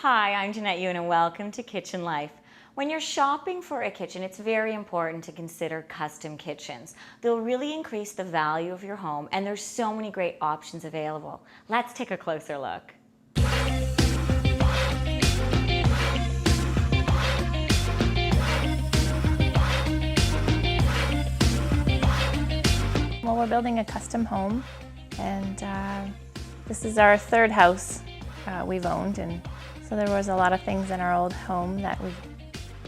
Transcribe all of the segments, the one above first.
Hi, I'm Jeanette Ewan and welcome to Kitchen Life. When you're shopping for a kitchen, it's very important to consider custom kitchens. They'll really increase the value of your home, and there's so many great options available. Let's take a closer look. Well, we're building a custom home, and this is our third house we've owned, and so there was a lot of things in our old home that we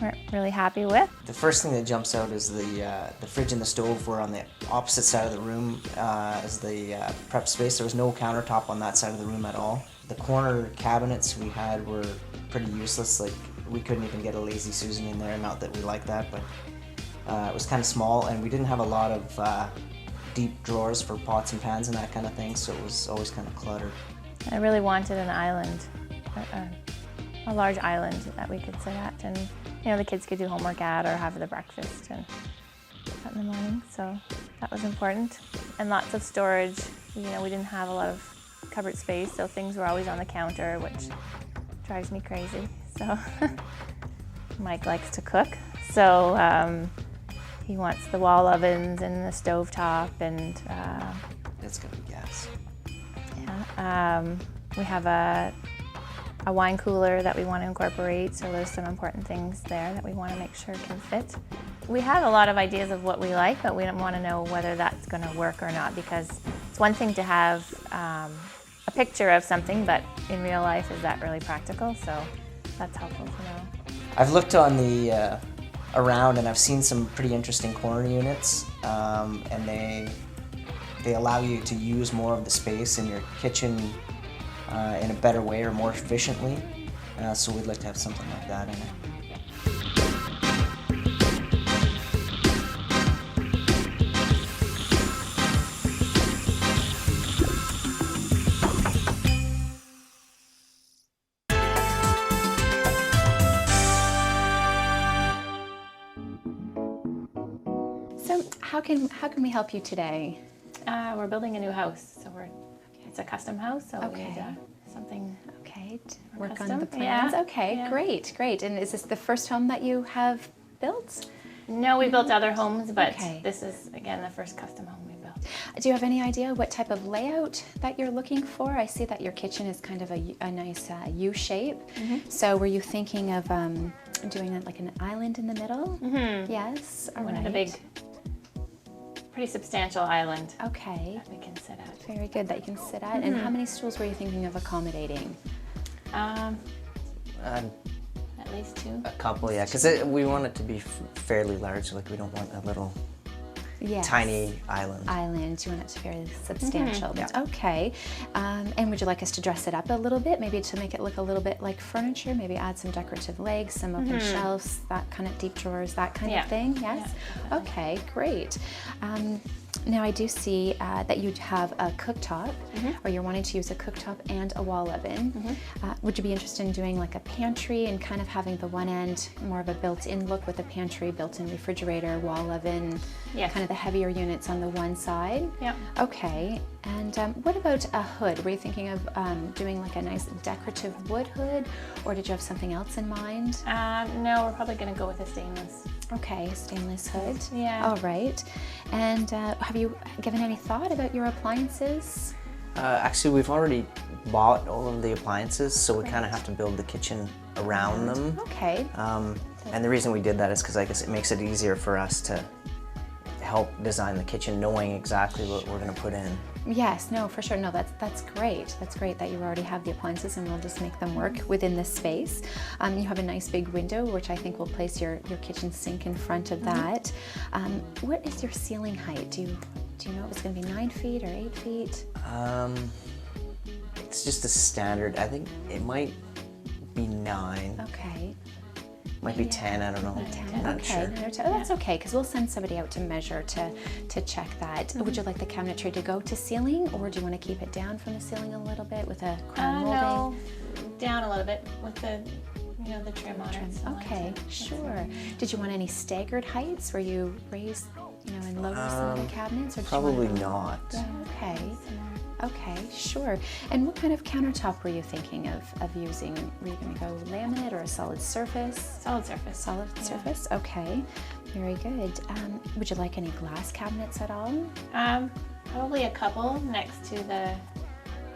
weren't really happy with. The first thing that jumps out is the fridge and the stove were on the opposite side of the room as the prep space. There was no countertop on that side of the room at all. The corner cabinets we had were pretty useless. Like, we couldn't even get a Lazy Susan in there, not that we like that, but it was kind of small, and we didn't have a lot of deep drawers for pots and pans and that kind of thing, so it was always kind of cluttered. I really wanted an island, a large island that we could sit at, and the kids could do homework at or have the breakfast and in the morning, so that was important. And lots of storage. We didn't have a lot of cupboard space, so things were always on the counter, which drives me crazy. So Mike likes to cook, so he wants the wall ovens and the stovetop, and It's gonna be gas. yeah, we have a wine cooler that we want to incorporate, so there's some important things there that we want to make sure can fit. We have a lot of ideas of what we like, but we don't want to know whether that's going to work or not, because it's one thing to have a picture of something, but in real life, is that really practical? So that's helpful to know. I've looked on the around, and I've seen some pretty interesting corner units, and they allow you to use more of the space in your kitchen in a better way or more efficiently. So we'd like to have something like that in it. So how can we help you today? We're building a new house, so it's a custom house, so we need something. Okay, to More work on custom? the plans. Yeah. Okay, Yeah. great. And is this the first home that you have built? No, we built other homes, but Okay. this is, again, the first custom home we built. Do you have any idea what type of layout that you're looking for? I see that your kitchen is kind of a nice U shape. So were you thinking of doing it like an island in the middle? Yes. All Wanted a right. big, pretty substantial island Okay. that we can sit at. Very good that you can sit at. And how many stools were you thinking of accommodating? At least two. A couple, yeah, because we want it to be fairly large. Like, we don't want a little Yes. tiny island. Island. You want it to be very substantial. Yeah. Okay. And would you like us to dress it up a little bit, maybe to make it look a little bit like furniture? Maybe add some decorative legs, some open shelves, that kind of deep drawers, that kind of thing. Yes. Yeah, Okay. Great. Now I do see that you have a cooktop, or you're wanting to use a cooktop and a wall oven. Would you be interested in doing like a pantry and kind of having the one end more of a built-in look with a pantry, built-in refrigerator, wall oven, Yes. kind of the heavier units on the one side? Yep. Okay. And what about a hood? Were you thinking of doing like a nice decorative wood hood, or did you have something else in mind? No, we're probably going to go with a stainless. Okay, stainless hood. Yeah. All right. And have you given any thought about your appliances? Actually, we've already bought all of the appliances, so we kind of have to build the kitchen around them. Okay. And the reason we did that is because I guess it makes it easier for us to help design the kitchen, knowing exactly what we're going to put in. Yes, no, for sure. No, that's great. That's great that you already have the appliances, and we'll just make them work within this space. You have a nice big window, which I think will place your kitchen sink in front of that. What is your ceiling height? Do you know if it's going to be 9 feet or 8 feet? It's just a standard. I think it might be 9. Okay. Might be 10, I don't know. 10. I'm not Okay, sure. 9 or 10. Oh, that's okay, because we'll send somebody out to measure to check that. Would you like the cabinetry to go to ceiling, or do you want to keep it down from the ceiling a little bit with a crown molding? No, down a little bit with the trim on it. So Okay, sure. Did you want any staggered heights where you raise, and lower some of the cabinets? Or did you Probably want not. Yeah, okay. Okay, sure. And what kind of countertop were you thinking of using? Were you going to go laminate or a solid surface? Solid surface. Solid Yeah. surface, okay. Very good. Would you like any glass cabinets at all? Probably a couple next to the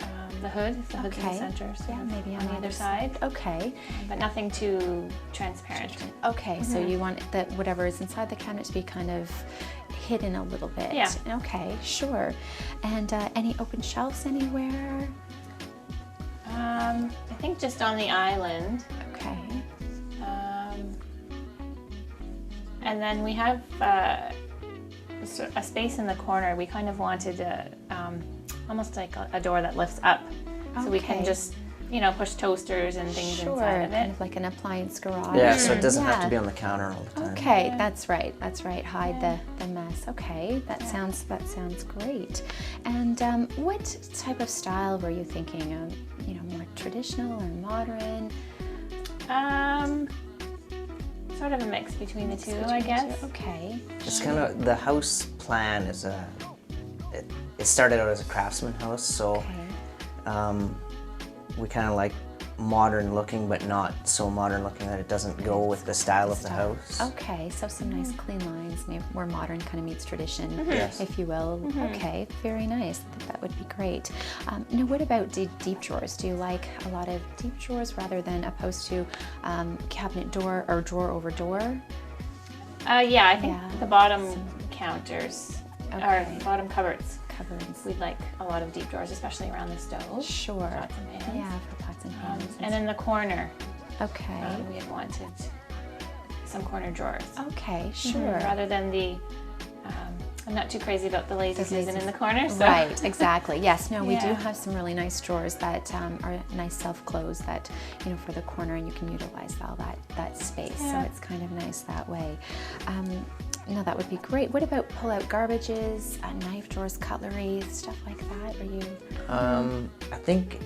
hood. The hood's in the Okay. center, so Yeah, maybe on either side. Okay. But nothing too transparent. Okay, so you want that whatever is inside the cabinet to be kind of hidden a little bit. Yeah. Okay, sure. And any open shelves anywhere? I think just on the island. Okay. And then we have a space in the corner. We kind of wanted almost like a door that lifts up, so we can Okay. just push toasters and things Sure, inside of kind it. of like an appliance garage. Yeah, so it doesn't have to Yeah. be on the counter all the time. Okay, that's right. Hide the mess. Okay, that sounds great. And what type of style were you thinking of? More traditional or modern? Sort of a mix between the two, I guess. Okay. It's kind of, the house plan is it started out as a craftsman house, so Okay. we kind of like modern looking, but not so modern looking that it doesn't go with the style of the house. Okay, so some nice clean lines, maybe where modern kind of meets tradition, Yes. if you will. Okay, very nice. That would be great. Now, what about deep drawers? Do you like a lot of deep drawers rather than opposed to cabinet door or drawer over door? Yeah, I think Yeah. the bottom counters Okay. or bottom cupboards. Cupboards. We'd like a lot of deep drawers, especially around the stove. Sure. Pots and pans. Yeah, for pots and pans. And in the corner, Okay. we had wanted some corner drawers. Okay, sure. Rather than I'm not too crazy about the lazy Susan in the corner. So. Right, exactly. Yes, no, we do Yeah. have some really nice drawers that are nice self-close that, for the corner, and you can utilize all that space. So Yeah. it's kind of nice that way. No, that would be great. What about pull-out garbages, knife drawers, cutlery, stuff like that? Are you? I think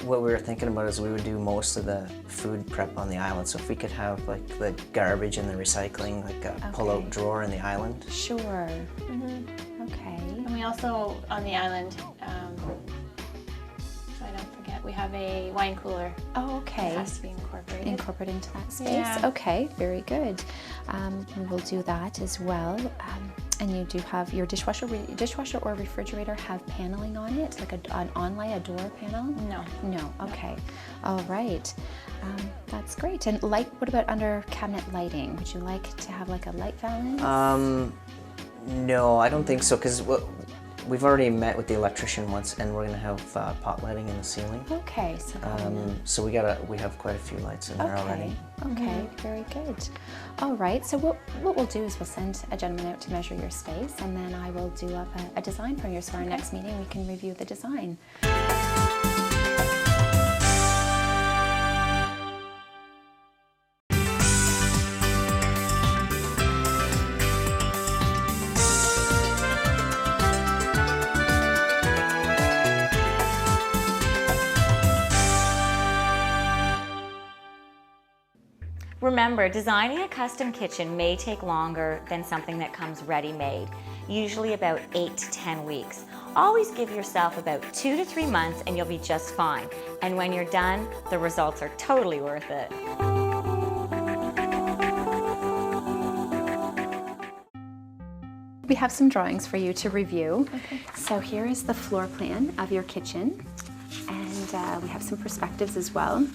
what we were thinking about is we would do most of the food prep on the island. So if we could have like the garbage and the recycling, like a pull-out drawer in the island. Sure. Okay. And we also, on the island, so I don't forget, we have a wine cooler. Oh, okay. It has to be incorporated. Incorporate into that space. Yeah. Okay, very good. We will do that as well. And you do have your dishwasher or refrigerator have paneling on it, like an onlay, a door panel? No. No. Okay. All right. That's great. And light. What about under cabinet lighting? Would you like to have like a light valance? No, I don't think so, because we've already met with the electrician once, and we're gonna have pot lighting in the ceiling. Okay. So. So we have quite a few lights in there already. Okay, very good. All right, so what we'll do is we'll send a gentleman out to measure your space, and then I will do up a design for you. So our next meeting, we can review the design. Remember, designing a custom kitchen may take longer than something that comes ready-made, usually about 8 to 10 weeks. Always give yourself about 2 to 3 months and you'll be just fine. And when you're done, the results are totally worth it. We have some drawings for you to review. So here is the floor plan of your kitchen, and we have some perspectives as well.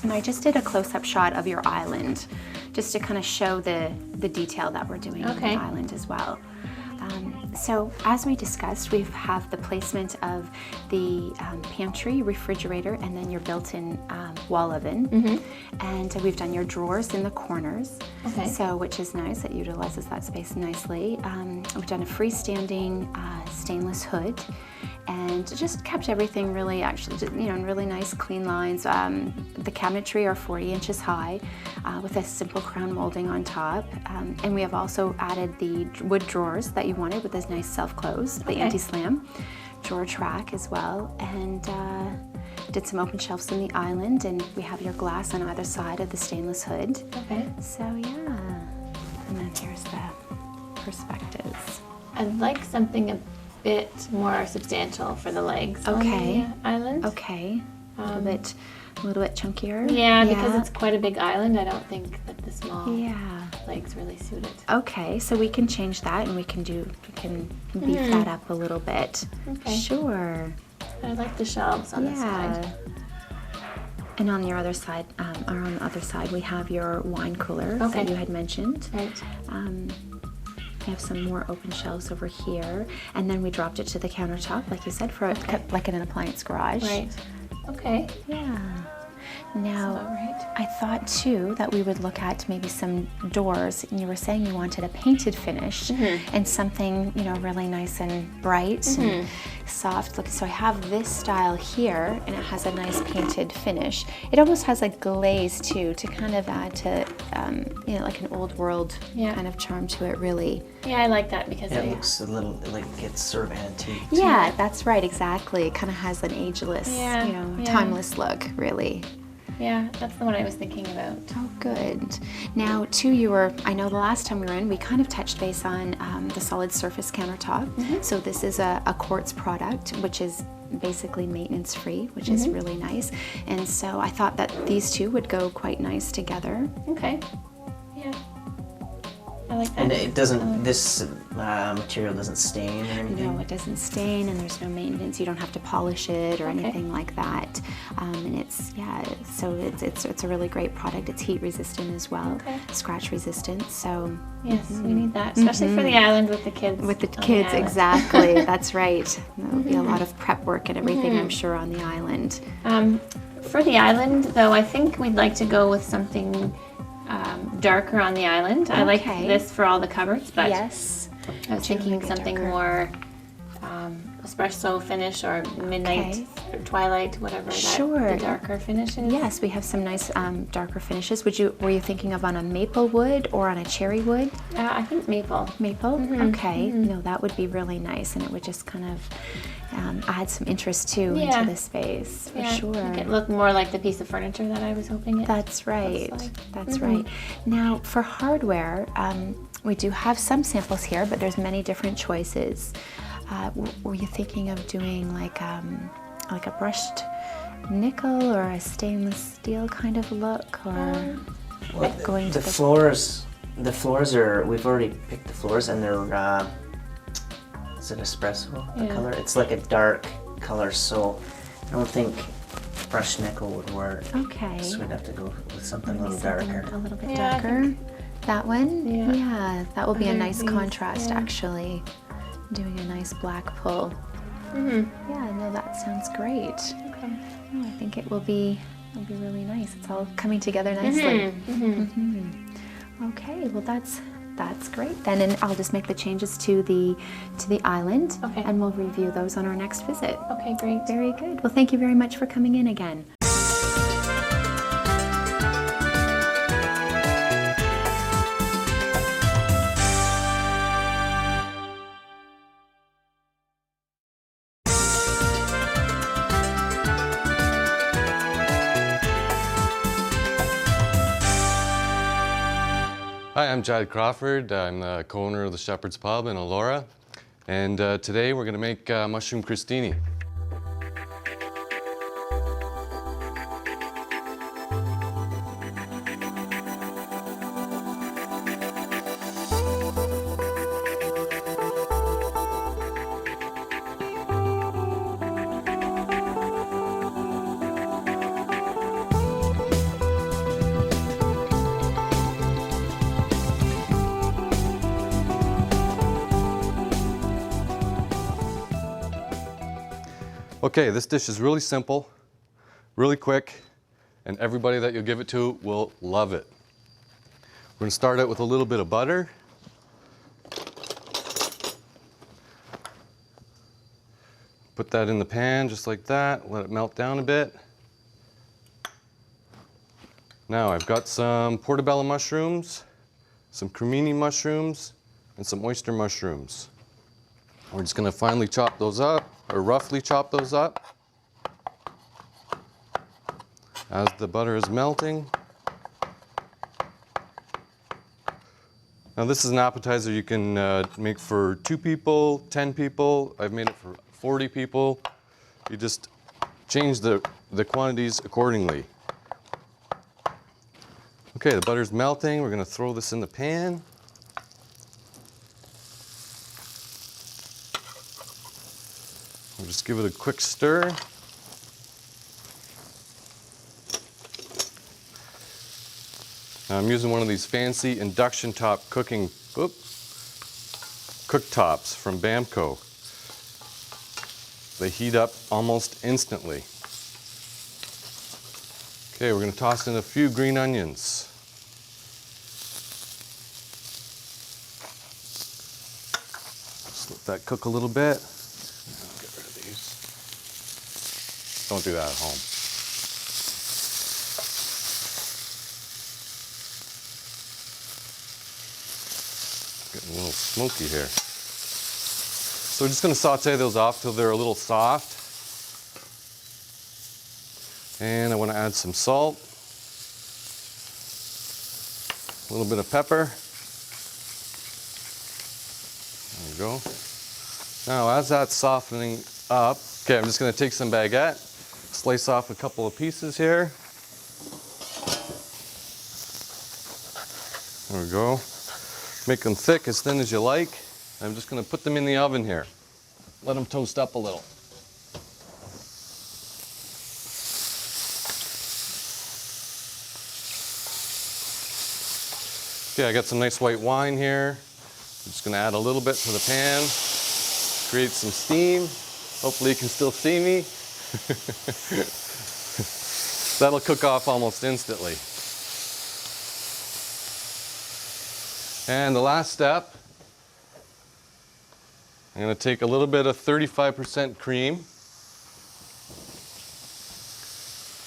And I just did a close-up shot of your island, just to kind of show the detail that we're doing on the island as well. So as we discussed, we have the placement of the pantry, refrigerator, and then your built-in wall oven. And we've done your drawers in the corners, so which is nice. It utilizes that space nicely. We've done a freestanding stainless hood, and just kept everything really, in really nice, clean lines. The cabinetry are 40 inches high, with a simple crown molding on top. And we have also added the wood drawers that you wanted with this nice self-close, the anti-slam drawer track as well. And did some open shelves in the island, and we have your glass on either side of the stainless hood. So yeah, and then here's the perspectives. I'd like something bit more substantial for the legs Okay. on the island. Okay. A little bit chunkier. Yeah, because it's quite a big island. I don't think that the small Yeah. legs really suit it. Okay, so we can change that, and we can beef that up a little bit. Okay. Sure. I like the shelves on this side. And on your other side, or on the other side, we have your wine cooler Okay. that you had mentioned. Right. We have some more open shelves over here, and then we dropped it to the countertop, like you said, for like in an appliance garage. Right. Okay. Yeah. Now, That's about right. I thought too that we would look at maybe some doors. And you were saying you wanted a painted finish and something, really nice and bright and soft looking. So I have this style here, and it has a nice painted finish. It almost has a glaze too, to kind of add to, like an old world kind of charm to it, really. Yeah, I like that because It looks a little like it's sort of antique. Yeah, that's right, exactly. It kind of has an ageless, timeless look, really. yeah, that's the one I was thinking about. Oh, good. Now, too, I know the last time we were in, we kind of touched base on the solid surface countertop. So this is a quartz product, which is basically maintenance free, which is really nice. And so I thought that these two would go quite nice together. Okay. Yeah. I like that. And it doesn't. This material doesn't stain or anything. No, it doesn't stain, and there's no maintenance. You don't have to polish it or anything like that. And so it's a really great product. It's heat resistant as well, scratch resistant. So Yes, we need that, especially for the island with the kids. with the on kids, island. exactly. That's right. There'll be a lot of prep work and everything, I'm sure, on the island. For the island, though, I think we'd like to go with something darker on the island. I like Okay. this for all the cupboards, but Yes. I was thinking make it something darker. more espresso finish or midnight or twilight, whatever Sure. the darker finish is. Yes, we have some nice darker finishes. Were you thinking of on a maple wood or on a cherry wood? I think maple. Maple? Okay. No, that would be really nice, and it would just kind of add some interest too Yeah. into the space, for sure. Make it look more like the piece of furniture that I was hoping it. That's right. like. That's right. Now, for hardware, we do have some samples here, but there's many different choices. Were you thinking of doing like a brushed nickel or a stainless steel kind of look, or going to The floors. The floors are. We've already picked the floors, and they're. Is it espresso? The color. It's like a dark color, so I don't think brushed nickel would work. Okay. So we'd have to go with something a little Something darker. a little bit Yeah, I darker. That one? Yeah. That will be a nice these, contrast, yeah. actually. Doing a nice black pull. Yeah, no, that sounds great. Okay. Oh, I think it will be really nice. It's all coming together nicely. Okay, well that's great then, and I'll just make the changes to the island, Okay. and we'll review those on our next visit. Okay, great. Very good. Well, thank you very much for coming in again. Hi, I'm Jad Crawford. I'm the co-owner of the Shepherd's Pub in Elora. And today we're going to make mushroom crostini. Okay, this dish is really simple, really quick, and everybody that you'll give it to will love it. We're going to start out with a little bit of butter. Put that in the pan just like that, let it melt down a bit. Now I've got some portobello mushrooms, some cremini mushrooms, and some oyster mushrooms. We're just going to finely chop those up, or roughly chop those up. As the butter is melting, Now this is an appetizer you can make for 2 people, 10 people. I've made it for 40 people. You just change the quantities accordingly. Okay, the butter's melting. We're gonna throw this in the pan. We'll just give it a quick stir. Now I'm using one of these fancy induction top cooktops from Bamco. They heat up almost instantly. Okay, we're going to toss in a few green onions. Just let that cook a little bit. I'll get rid of these. Don't do that at home. Getting a little smoky here. So we're just going to saute those off till they're a little soft. And I want to add some salt, a little bit of pepper. There we go. Now as that's softening up, okay, I'm just going to take some baguette, slice off a couple of pieces here. There we go. Make them thick, as thin as you like. I'm just going to put them in the oven here. Let them toast up a little. Okay, I got some nice white wine here. I'm just going to add a little bit to the pan, create some steam. Hopefully you can still see me. That'll cook off almost instantly. And the last step, I'm going to take a little bit of 35% cream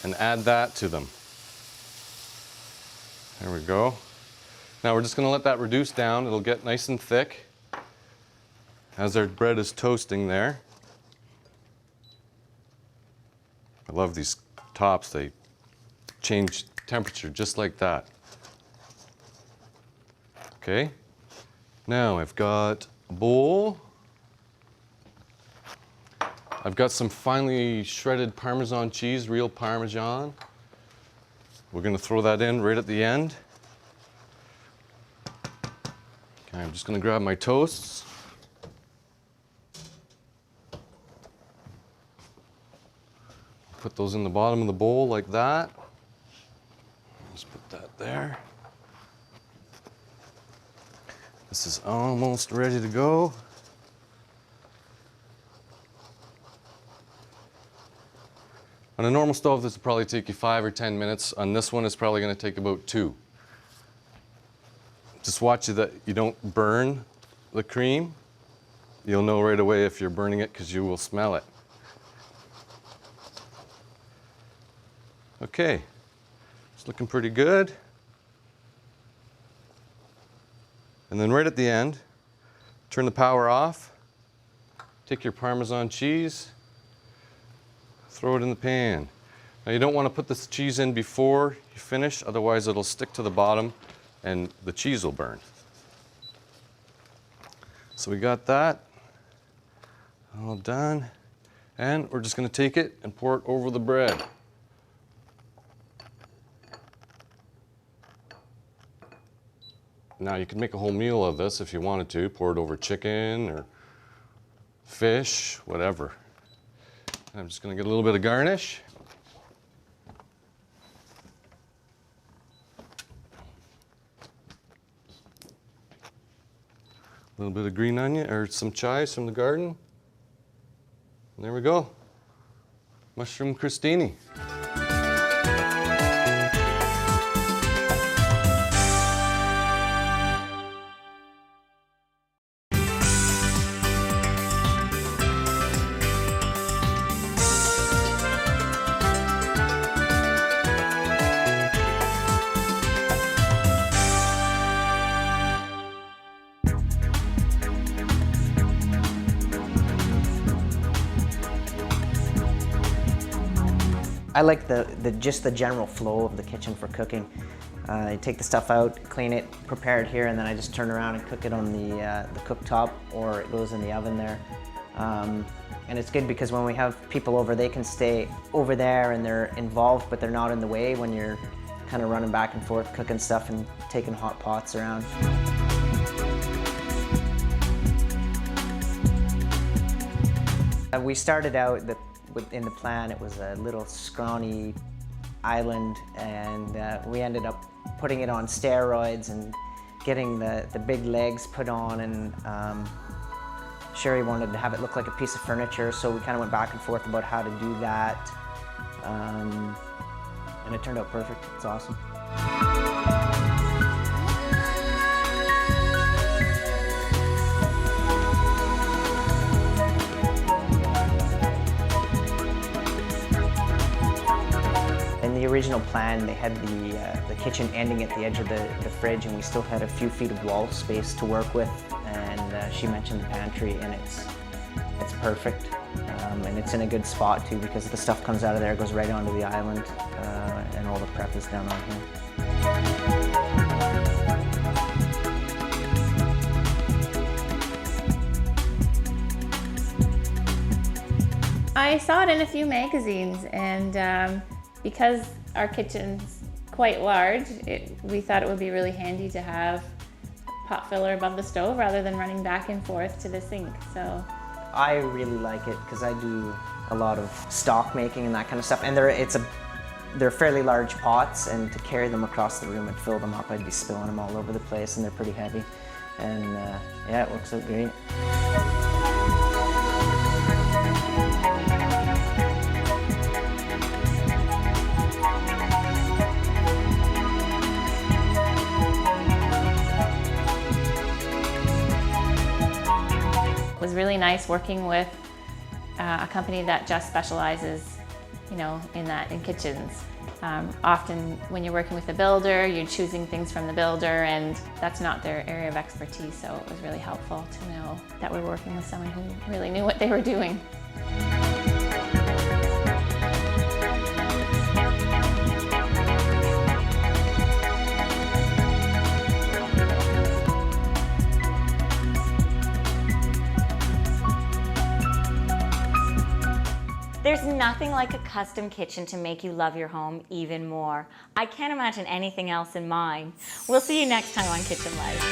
and add that to them. There we go. Now we're just going to let that reduce down. It'll get nice and thick as our bread is toasting there. I love these tops. They change temperature just like that. Okay. Now I've got a bowl. I've got some finely shredded Parmesan cheese, real Parmesan. We're going to throw that in right at the end. Okay, I'm just going to grab my toasts. Put those in the bottom of the bowl like that. Just put that there. This is almost ready to go. On a normal stove, this will probably take you 5 or 10 minutes. On this one, it's probably going to take about 2. Just watch that you don't burn the cream. You'll know right away if you're burning it because you will smell it. Okay, it's looking pretty good. And then right at the end, turn the power off, take your Parmesan cheese, throw it in the pan. Now you don't want to put this cheese in before you finish, otherwise it'll stick to the bottom and the cheese will burn. So we got that all done. And we're just going to take it and pour it over the bread. Now you can make a whole meal of this if you wanted to. Pour it over chicken or fish, whatever. I'm just going to get a little bit of garnish. A little bit of green onion or some chives from the garden. And there we go. Mushroom crostini. I like just the general flow of the kitchen for cooking. I take the stuff out, clean it, prepare it here, and then I just turn around and cook it on the cooktop, or it goes in the oven there. And it's good because when we have people over, they can stay over there and they're involved, but they're not in the way when you're kind of running back and forth, cooking stuff and taking hot pots around. We started out in the plan, it was a little scrawny island, and we ended up putting it on steroids and getting the big legs put on, and Sherry wanted to have it look like a piece of furniture, so we kind of went back and forth about how to do that, and it turned out perfect. It's awesome. In the original plan, they had the kitchen ending at the edge of the fridge, and we still had a few feet of wall space to work with. And she mentioned the pantry, and it's perfect, and it's in a good spot too, because the stuff comes out of there, goes right onto the island, and all the prep is done on here. I saw it in a few magazines, and because our kitchen's quite large, we thought it would be really handy to have a pot filler above the stove rather than running back and forth to the sink. So I really like it because I do a lot of stock making and that kind of stuff, and they're fairly large pots, and to carry them across the room and fill them up, I'd be spilling them all over the place, and they're pretty heavy. And yeah, it works out great. it was really nice working with a company that just specializes, in kitchens. Often when you're working with a builder, you're choosing things from the builder, and that's not their area of expertise, so it was really helpful to know that we're working with someone who really knew what they were doing. There's nothing like a custom kitchen to make you love your home even more. I can't imagine anything else in mine. We'll see you next time on Kitchen Life.